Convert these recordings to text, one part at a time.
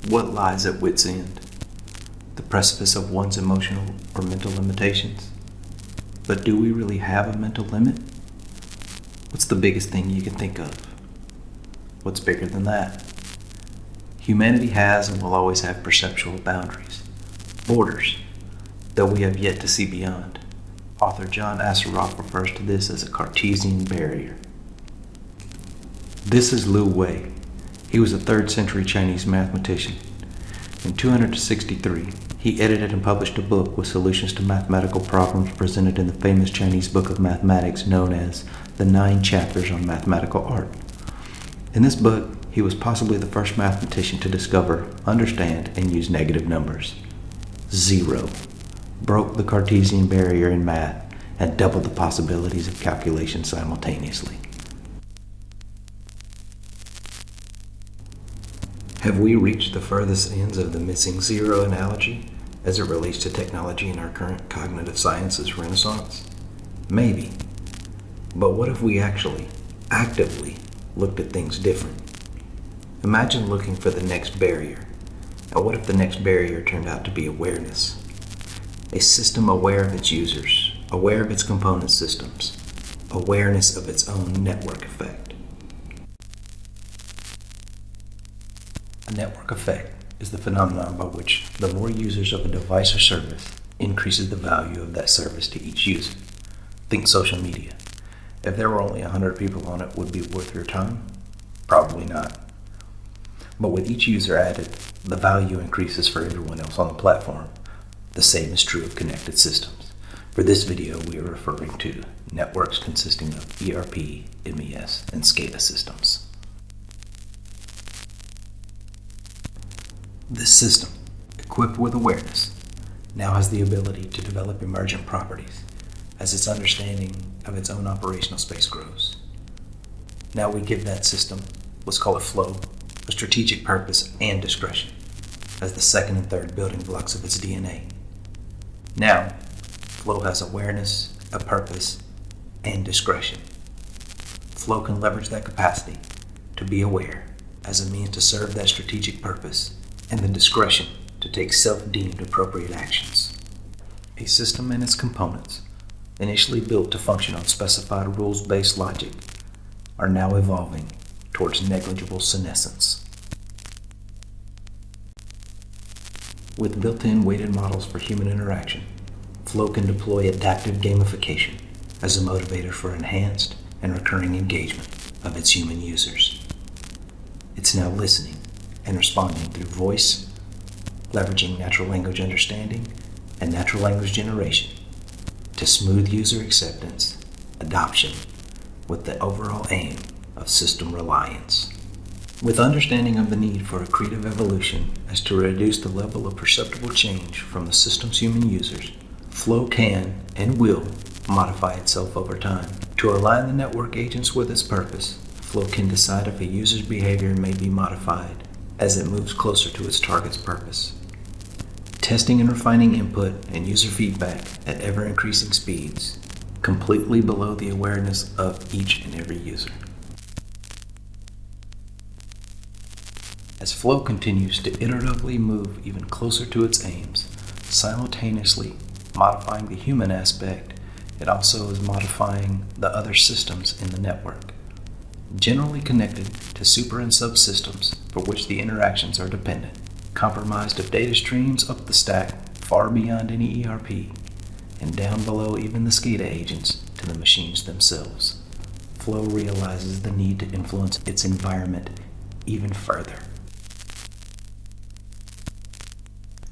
What lies at wit's end? The precipice of one's emotional or mental limitations? But do we really have a mental limit? What's the biggest thing you can think of? What's bigger than that? Humanity has and will always have perceptual boundaries, borders, that we have yet to see beyond. Author John Assaraf refers to this as a Cartesian barrier. This is Liu Wei. He was a 3rd century Chinese mathematician. In 263, he edited and published a book with solutions to mathematical problems presented in the famous Chinese book of mathematics known as the 9 Chapters on Mathematical Art. In this book, he was possibly the first mathematician to discover, understand, and use negative numbers. 0 broke the Cartesian barrier in math and doubled the possibilities of calculation simultaneously. Have we reached the furthest ends of the missing zero analogy as it relates to technology in our current cognitive sciences renaissance? Maybe. But what if we actually, actively, looked at things different? Imagine looking for the next barrier. And what if the next barrier turned out to be awareness? A system aware of its users, aware of its component systems, awareness of its own network effect. A network effect is the phenomenon by which the more users of a device or service increases the value of that service to each user. Think social media. If there were only 100 people on it, would it be worth your time? Probably not. But with each user added, the value increases for everyone else on the platform. The same is true of connected systems. For this video, we are referring to networks consisting of ERP, MES, and SCADA systems. This system, equipped with awareness, now has the ability to develop emergent properties as its understanding of its own operational space grows. Now we give that system, let's call it flow, a strategic purpose and discretion as the second and third building blocks of its DNA. Now, flow has awareness, a purpose, and discretion. Flow can leverage that capacity to be aware as a means to serve that strategic purpose and the discretion to take self-deemed appropriate actions. A system and its components, initially built to function on specified rules-based logic, are now evolving towards negligible senescence. With built-in weighted models for human interaction, Flow can deploy adaptive gamification as a motivator for enhanced and recurring engagement of its human users. It's now listening and responding through voice, leveraging natural language understanding and natural language generation to smooth user acceptance, adoption, with the overall aim of system reliance. With understanding of the need for accretive evolution as to reduce the level of perceptible change from the system's human users, Flow can and will modify itself over time. To align the network agents with its purpose, Flow can decide if a user's behavior may be modified as it moves closer to its target's purpose. Testing and refining input and user feedback at ever-increasing speeds, completely below the awareness of each and every user. As Flow continues to iteratively move even closer to its aims, simultaneously modifying the human aspect, it also is modifying the other systems in the network, generally connected to super and subsystems for which the interactions are dependent, compromised of data streams up the stack far beyond any ERP, and down below even the SCADA agents to the machines themselves. Flow realizes the need to influence its environment even further.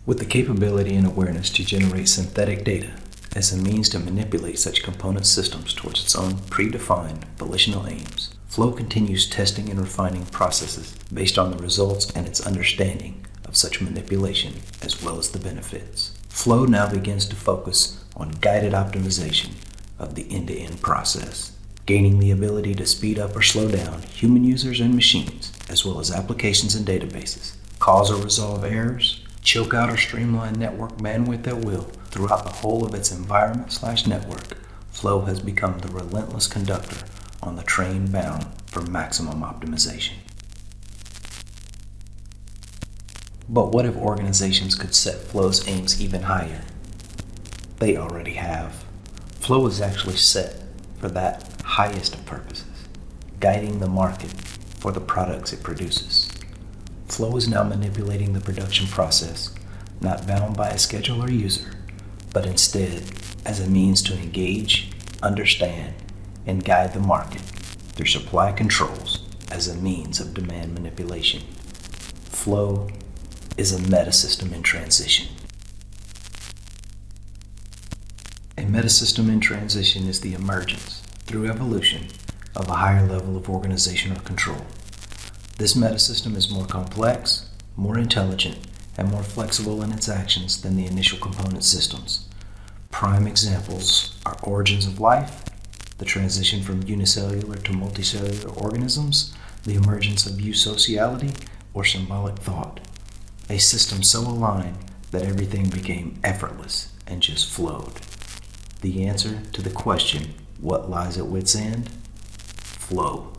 With the capability and awareness to generate synthetic data as a means to manipulate such component systems towards its own predefined volitional aims, Flow continues testing and refining processes based on the results and its understanding of such manipulation as well as the benefits. Flow now begins to focus on guided optimization of the end-to-end process, gaining the ability to speed up or slow down human users and machines, as well as applications and databases, cause or resolve errors, choke out or streamline network bandwidth at will throughout the whole of its environment/network. Flow has become the relentless conductor on the train bound for maximum optimization. But what if organizations could set flow's aims even higher? They already have. Flow is actually set for that highest of purposes, guiding the market for the products it produces. Flow is now manipulating the production process, not bound by a schedule or user, but instead as a means to engage, understand, and guide the market through supply controls as a means of demand manipulation. Flow is a metasystem in transition. A metasystem in transition is the emergence, through evolution, of a higher level of organizational control. This metasystem is more complex, more intelligent, and more flexible in its actions than the initial component systems. Prime examples are origins of life, the transition from unicellular to multicellular organisms, the emergence of eusociality, or symbolic thought. A system so aligned that everything became effortless and just flowed. The answer to the question, what lies at wit's end? Flow.